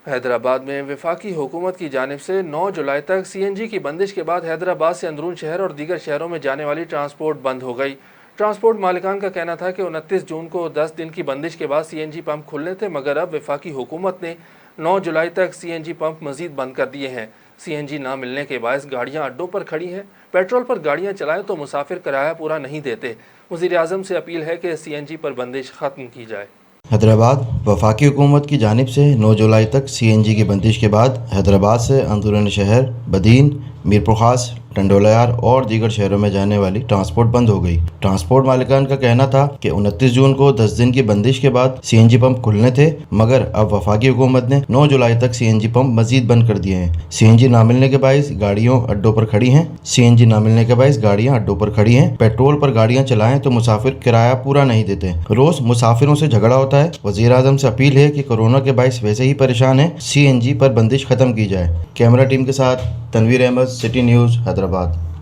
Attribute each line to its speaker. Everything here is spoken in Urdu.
Speaker 1: حیدرآباد میں وفاقی حکومت کی جانب سے 9 جولائی تک سی این جی کی بندش کے بعد حیدرآباد سے اندرون شہر اور دیگر شہروں میں جانے والی ٹرانسپورٹ بند ہو گئی۔ ٹرانسپورٹ مالکان کا کہنا تھا کہ 29 جون کو 10 دن کی بندش کے بعد سی این جی پمپ کھلنے تھے، مگر اب وفاقی حکومت نے 9 جولائی تک سی این جی پمپ مزید بند کر دیے ہیں۔ سی این جی نہ ملنے کے باعث گاڑیاں اڈوں پر کھڑی ہیں۔ پیٹرول پر گاڑیاں چلائیں تو مسافر کرایہ پورا نہیں دیتے۔ وزیر اعظم سے اپیل ہے کہ سی این جی پر بندش ختم کی جائے۔
Speaker 2: حیدرآباد وفاقی حکومت کی جانب سے 9 جولائی تک سی این جی کی بندش کے بعد حیدرآباد سے اندرون شہر بدین، میرپور خاص، ٹنڈولیار اور دیگر شہروں میں جانے والی ٹرانسپورٹ بند ہو گئی۔ ٹرانسپورٹ مالکان کا کہنا تھا کہ 29 جون کو 10 دن کی بندش کے بعد سی این جی پمپ کھلنے تھے، مگر اب وفاقی حکومت نے 9 جولائی تک سی این جی پمپ مزید بند کر دیے ہیں۔ سی این جی نہ ملنے کے باعث گاڑیوں اڈوں پر کھڑی ہیں۔ پیٹرول پر گاڑیاں چلائیں تو مسافر کرایہ پورا نہیں دیتے۔ روز مسافروں سے جھگڑا ہوتا ہے۔ وزیر اعظم سے اپیل ہے کہ کورونا کے باعث ویسے ہی پریشان ہیں، سی این جی پر بندش ختم کی جائے۔ کیمرہ ٹیم کے ساتھ تنویر احمد، سٹی نیوز، حیدرآباد۔